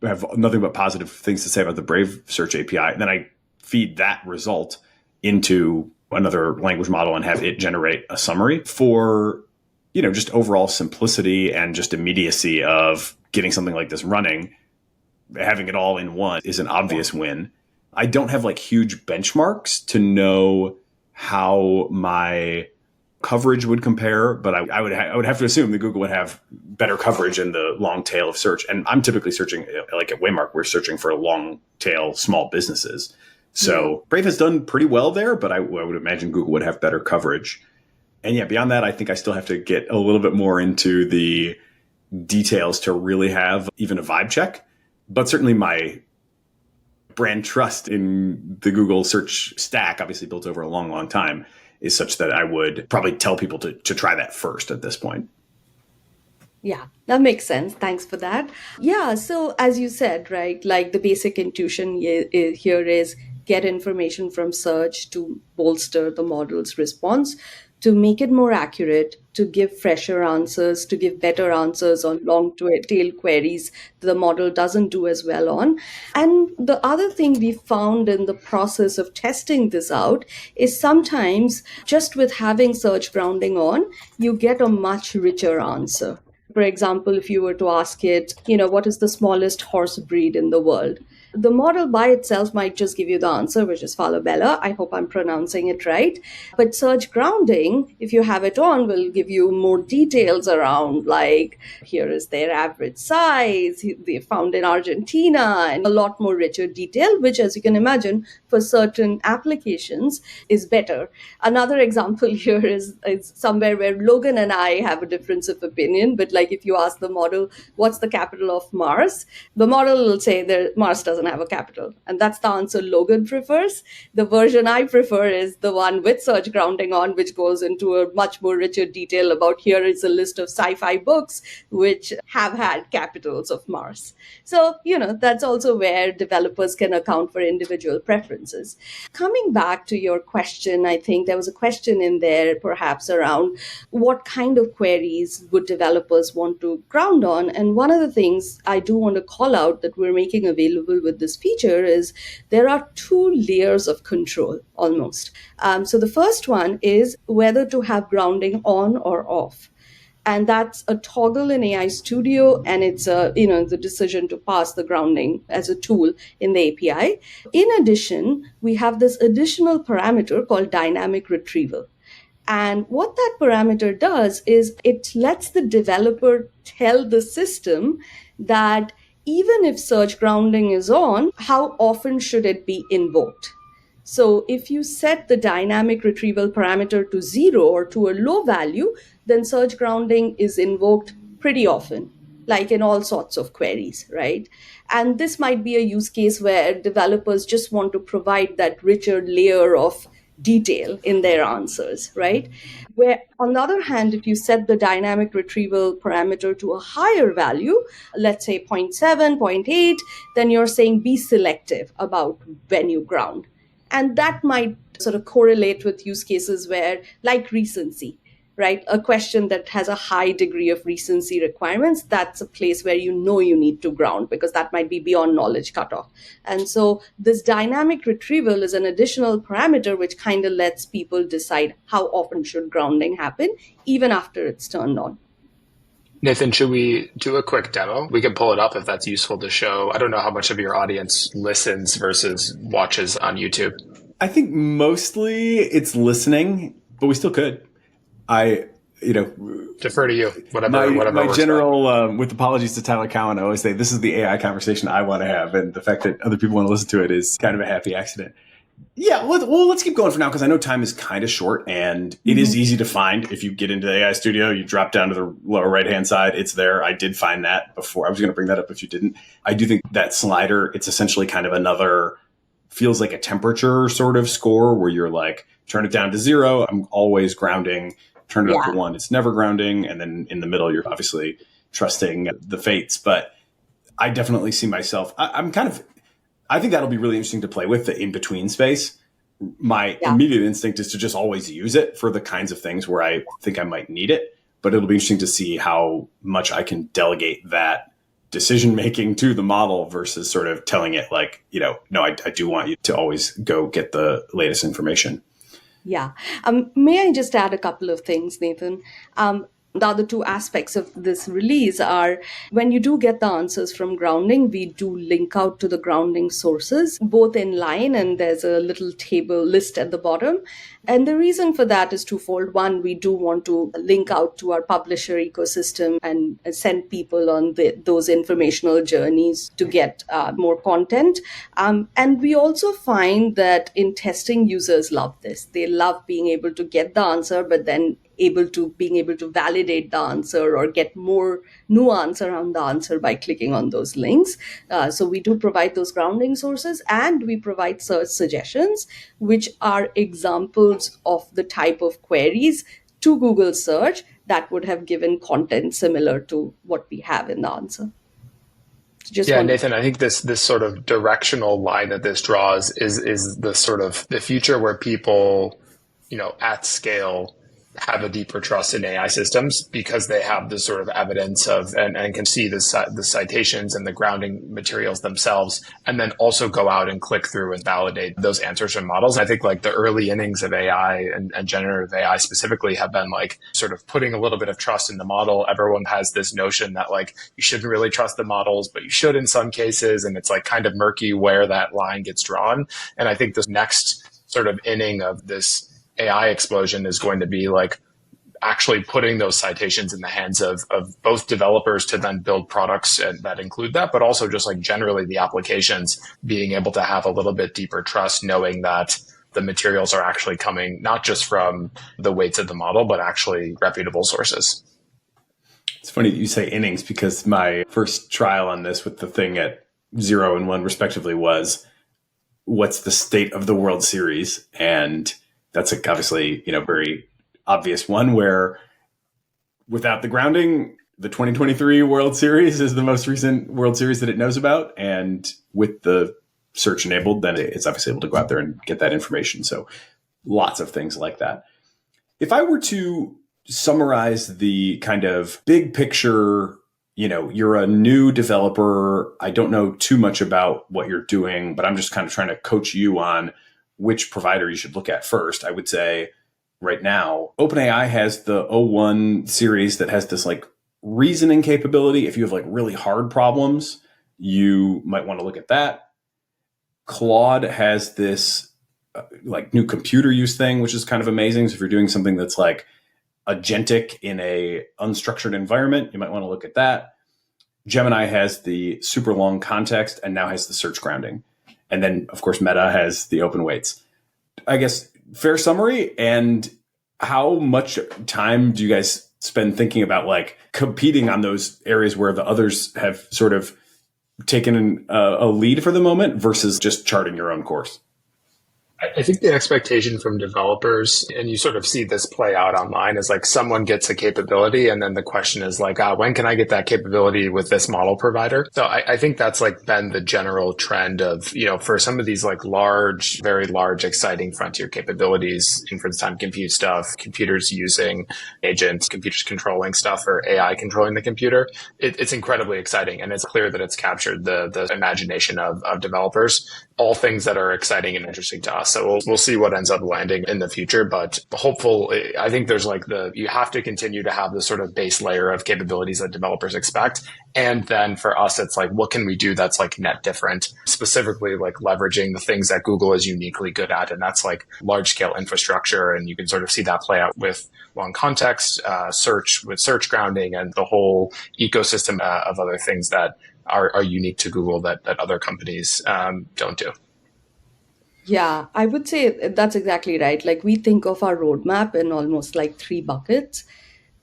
have nothing but positive things to say about the Brave Search API. And then I feed that result into another language model and have it generate a summary for, just overall simplicity and just immediacy of getting something like this running. Having it all in one is an obvious win. I don't have like huge benchmarks to know how my coverage would compare, but I would have to assume that Google would have better coverage in the long tail of search. And I'm typically searching, like at Waymark, we're searching for long tail small businesses. So Brave has done pretty well there, but I would imagine Google would have better coverage. And yeah, beyond that, I think I still have to get a little bit more into the details to really have even a vibe check. But certainly my brand trust in the Google search stack, obviously built over a long, long time, is such that I would probably tell people to try that first at this point. Yeah, that makes sense. Thanks for that. Yeah, so as you said, right, like the basic intuition here is get information from search to bolster the model's response, to make it more accurate, to give fresher answers, to give better answers on long tail queries the model doesn't do as well on. And the other thing we found in the process of testing this out is sometimes just with having search grounding on, you get a much richer answer. For example, if you were to ask it, what is the smallest horse breed in the world? The model by itself might just give you the answer, which is Falabella. I hope I'm pronouncing it right. But search grounding, if you have it on, will give you more details around, like here is their average size, they found in Argentina, and a lot more richer detail, which, as you can imagine, for certain applications is better. Another example here is somewhere where Logan and I have a difference of opinion, but like if you ask the model, what's the capital of Mars? The model will say that Mars doesn't have a capital. And that's the answer Logan prefers. The version I prefer is the one with search grounding on, which goes into a much more richer detail about here is a list of sci-fi books which have had capitals of Mars. So, that's also where developers can account for individual preferences. Coming back to your question, I think there was a question in there perhaps around what kind of queries would developers want to ground on. And one of the things I do want to call out that we're making available with this feature is there are two layers of control almost. So the first one is whether to have grounding on or off. And that's a toggle in AI Studio, and it's the decision to pass the grounding as a tool in the API. In addition, we have this additional parameter called dynamic retrieval. And what that parameter does is it lets the developer tell the system that even if search grounding is on, how often should it be invoked? So if you set the dynamic retrieval parameter to 0 or to a low value, then search grounding is invoked pretty often, like in all sorts of queries, right? And this might be a use case where developers just want to provide that richer layer of detail in their answers, right? Where on the other hand, if you set the dynamic retrieval parameter to a higher value, let's say 0.7, 0.8, then you're saying be selective about when you ground. And that might sort of correlate with use cases where, like recency, right? A question that has a high degree of recency requirements, that's a place where you need to ground because that might be beyond knowledge cutoff. And so this dynamic retrieval is an additional parameter which kind of lets people decide how often should grounding happen, even after it's turned on. Nathan, should we do a quick demo? We can pull it up if that's useful to show. I don't know how much of your audience listens versus watches on YouTube. I think mostly it's listening, but we still could. Defer to you. Whatever. My general, with apologies to Tyler Cowen, I always say this is the AI conversation I want to have, and the fact that other people want to listen to it is kind of a happy accident. Yeah, let's keep going for now because I know time is kind of short, and it is easy to find. If you get into the AI Studio, you drop down to the lower right-hand side. It's there. I did find that before. I was going to bring that up if you didn't. I do think that slider, it's essentially kind of another, feels like a temperature sort of score where you're like, turn it down to 0. I'm always grounding. Turn it up to 1, it's never grounding. And then in the middle, you're obviously trusting the fates. But I definitely see myself, I think that'll be really interesting to play with, the in-between space. My immediate instinct is to just always use it for the kinds of things where I think I might need it. But it'll be interesting to see how much I can delegate that decision making to the model versus sort of telling it like, no, I do want you to always go get the latest information. Yeah. May I just add a couple of things, Nathan? The other two aspects of this release are when you do get the answers from grounding, we do link out to the grounding sources, both in line and there's a little table list at the bottom. And the reason for that is twofold. One, we do want to link out to our publisher ecosystem and send people on those informational journeys to get more content. And we also find that in testing, users love this. They love being able to get the answer, but then being able to validate the answer or get more nuance around the answer by clicking on those links. So we do provide those grounding sources, and we provide search suggestions, which are examples of the type of queries to Google search that would have given content similar to what we have in the answer. Nathan, I think this sort of directional line that this draws is the sort of the future where people, at scale have a deeper trust in AI systems because they have this sort of evidence of and can see the citations and the grounding materials themselves, and then also go out and click through and validate those answers from models. I think like the early innings of AI and generative AI specifically have been like sort of putting a little bit of trust in the model. Everyone has this notion that like you shouldn't really trust the models, but you should in some cases. And it's like kind of murky where that line gets drawn. And I think this next sort of inning of this AI explosion is going to be like actually putting those citations in the hands of both developers to then build products that include that, but also just like generally the applications being able to have a little bit deeper trust, knowing that the materials are actually coming not just from the weights of the model, but actually reputable sources. It's funny that you say innings because my first trial on this with the thing at 0 and 1 respectively was what's the state of the World Series? And that's obviously, very obvious one where without the grounding, the 2023 World Series is the most recent World Series that it knows about. And with the search enabled, then it's obviously able to go out there and get that information. So lots of things like that. If I were to summarize the kind of big picture, you're a new developer. I don't know too much about what you're doing, but I'm just kind of trying to coach you on which provider you should look at first. I would say right now, OpenAI has the O1 series that has this like reasoning capability. If you have like really hard problems, you might want to look at that. Claude has this like new computer use thing, which is kind of amazing. So if you're doing something that's like agentic in a unstructured environment, you might want to look at that. Gemini has the super long context and now has the search grounding. And then, of course, Meta has the open weights. I guess, fair summary. And how much time do you guys spend thinking about like competing on those areas where the others have sort of taken a lead for the moment versus just charting your own course? I think the expectation from developers, and you sort of see this play out online, is like someone gets a capability and then the question is like, when can I get that capability with this model provider? So I think that's like been the general trend of, for some of these like large, very large, exciting frontier capabilities, inference time compute stuff, computers using agents, computers controlling stuff, or AI controlling the computer. It's incredibly exciting. And it's clear that it's captured the imagination of developers, all things that are exciting and interesting to us. So we'll see what ends up landing in the future, but hopeful. I think there's like you have to continue to have the sort of base layer of capabilities that developers expect. And then for us, it's like, what can we do that's like net different, specifically like leveraging the things that Google is uniquely good at. And that's like large scale infrastructure. And you can sort of see that play out with long context, search with search grounding and the whole ecosystem of other things that are unique to Google that other companies don't do. Yeah, I would say that's exactly right. Like we think of our roadmap in almost like 3 buckets.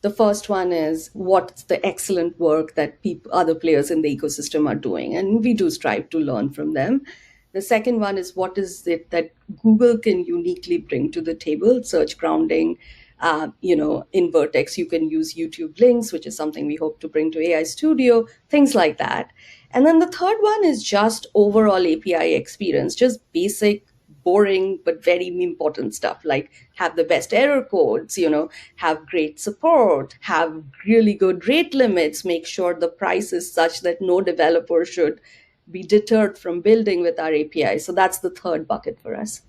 The first one is what's the excellent work that other players in the ecosystem are doing, and we do strive to learn from them. The second one is what is it that Google can uniquely bring to the table, search grounding. In Vertex, you can use YouTube links, which is something we hope to bring to AI Studio, things like that. And then the third one is just overall API experience, just basic boring but very important stuff, like have the best error codes, have great support, have really good rate limits, make sure the price is such that no developer should be deterred from building with our API. So that's the third bucket for us.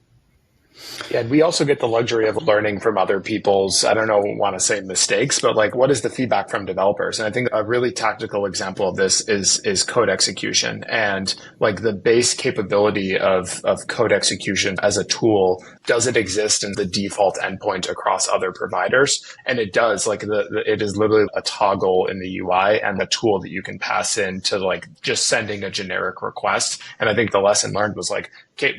Yeah, and we also get the luxury of learning from other people's, I don't know, want to say mistakes, but like, what is the feedback from developers? And I think a really tactical example of this is code execution, and like the base capability of code execution as a tool. Does it exist in the default endpoint across other providers? And it does. Like it is literally a toggle in the UI and the tool that you can pass in to like just sending a generic request. And I think the lesson learned was like,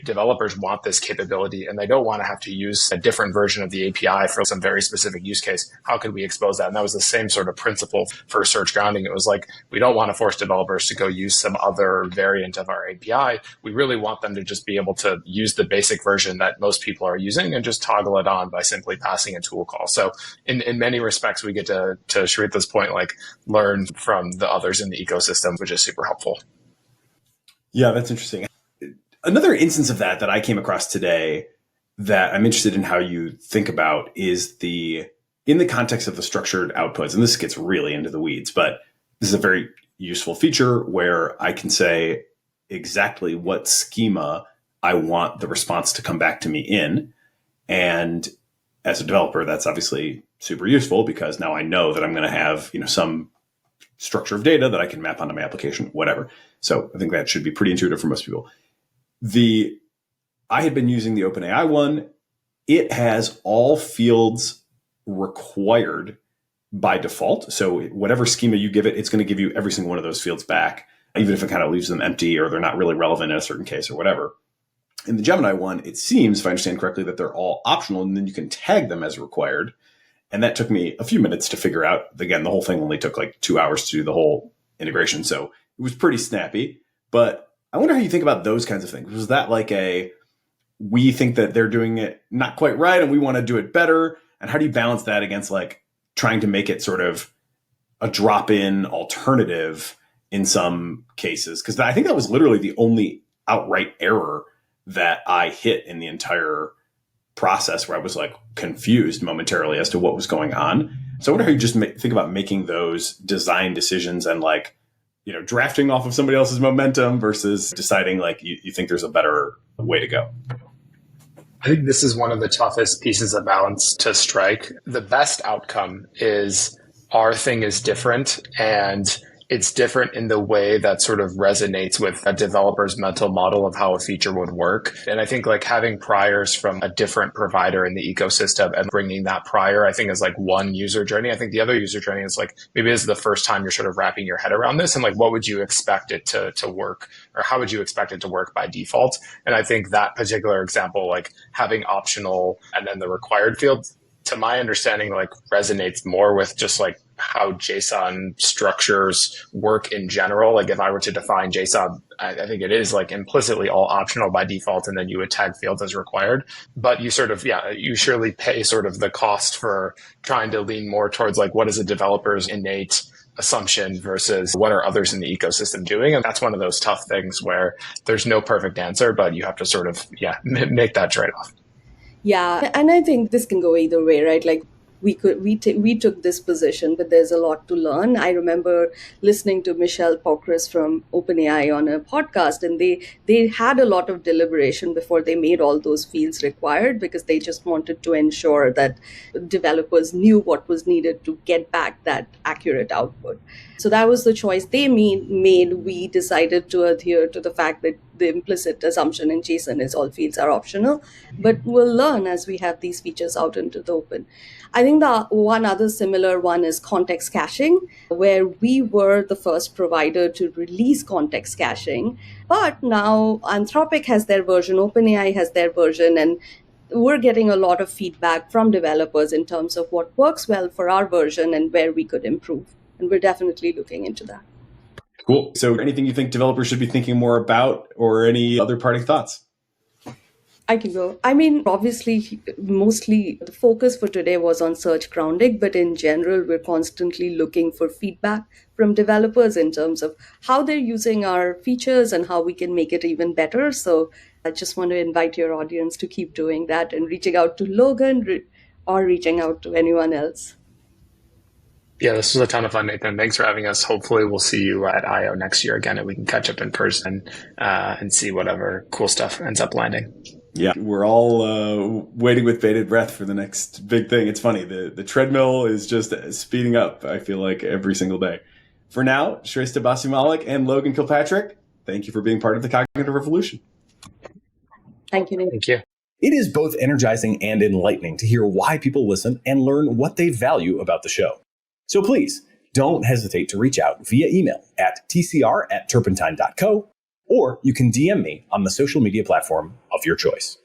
developers want this capability and they don't want to have to use a different version of the API for some very specific use case. How could we expose that? And that was the same sort of principle for search grounding. It was like, we don't want to force developers to go use some other variant of our API. We really want them to just be able to use the basic version that most people are using and just toggle it on by simply passing a tool call. So in many respects, we get to Shretha's point, like learn from the others in the ecosystem, which is super helpful. Yeah, that's interesting. Another instance of that I came across today that I'm interested in how you think about is in the context of the structured outputs, and this gets really into the weeds, but this is a very useful feature where I can say exactly what schema I want the response to come back to me in. And as a developer, that's obviously super useful because now I know that I'm going to have, some structure of data that I can map onto my application, whatever. So I think that should be pretty intuitive for most people. I had been using the OpenAI one. It has all fields required by default. So whatever schema you give it, it's going to give you every single one of those fields back, even if it kind of leaves them empty or they're not really relevant in a certain case or whatever. In the Gemini one, it seems, if I understand correctly, that they're all optional and then you can tag them as required. And that took me a few minutes to figure out. Again, the whole thing only took like 2 hours to do the whole integration. So it was pretty snappy. But I wonder how you think about those kinds of things. Was that like we think that they're doing it not quite right and we want to do it better? And how do you balance that against like trying to make it sort of a drop-in alternative in some cases? Because I think that was literally the only outright error that I hit in the entire process where I was like confused momentarily as to what was going on. So I wonder how you just think about making those design decisions and like, drafting off of somebody else's momentum versus deciding like you think there's a better way to go. I think this is one of the toughest pieces of balance to strike. The best outcome is our thing is different, and it's different in the way that sort of resonates with a developer's mental model of how a feature would work. And I think like having priors from a different provider in the ecosystem and bringing that prior, I think is like one user journey. I think the other user journey is like, maybe this is the first time you're sort of wrapping your head around this and like, what would you expect it to work, or how would you expect it to work by default? And I think that particular example, like having optional and then the required field, to my understanding, like resonates more with just like how JSON structures work in general. Like if I were to define JSON, I think it is like implicitly all optional by default, and then you would tag fields as required. But you sort of, you surely pay sort of the cost for trying to lean more towards like what is a developer's innate assumption versus what are others in the ecosystem doing. And that's one of those tough things where there's no perfect answer, but you have to sort of, make that trade-off. Yeah, and I think this can go either way, right? Like we took this position, but there's a lot to learn. I remember listening to Michelle Pokris from OpenAI on a podcast, and they had a lot of deliberation before they made all those fields required, because they just wanted to ensure that developers knew what was needed to get back that accurate output. So that was the choice they made. We decided to adhere to the fact that the implicit assumption in JSON is all fields are optional, but we'll learn as we have these features out into the open. I think the one other similar one is context caching, where we were the first provider to release context caching, but now Anthropic has their version, OpenAI has their version, and we're getting a lot of feedback from developers in terms of what works well for our version and where we could improve. And we're definitely looking into that. Cool. So anything you think developers should be thinking more about, or any other parting thoughts? I can go. I mean, obviously, mostly the focus for today was on search grounding, but in general, we're constantly looking for feedback from developers in terms of how they're using our features and how we can make it even better. So I just want to invite your audience to keep doing that and reaching out to Logan or reaching out to anyone else. Yeah, this was a ton of fun, Nathan. Thanks for having us. Hopefully we'll see you at I.O. next year again, and we can catch up in person and see whatever cool stuff ends up landing. Yeah, we're all waiting with bated breath for the next big thing. It's funny, the treadmill is just speeding up, I feel like, every single day. For now, Shrestha, Basu, Mallick, and Logan Kilpatrick, thank you for being part of the Cognitive Revolution. Thank you, Nathan. Thank you. It is both energizing and enlightening to hear why people listen and learn what they value about the show. So please, don't hesitate to reach out via email at tcr@turpentine.co, or you can DM me on the social media platform of your choice.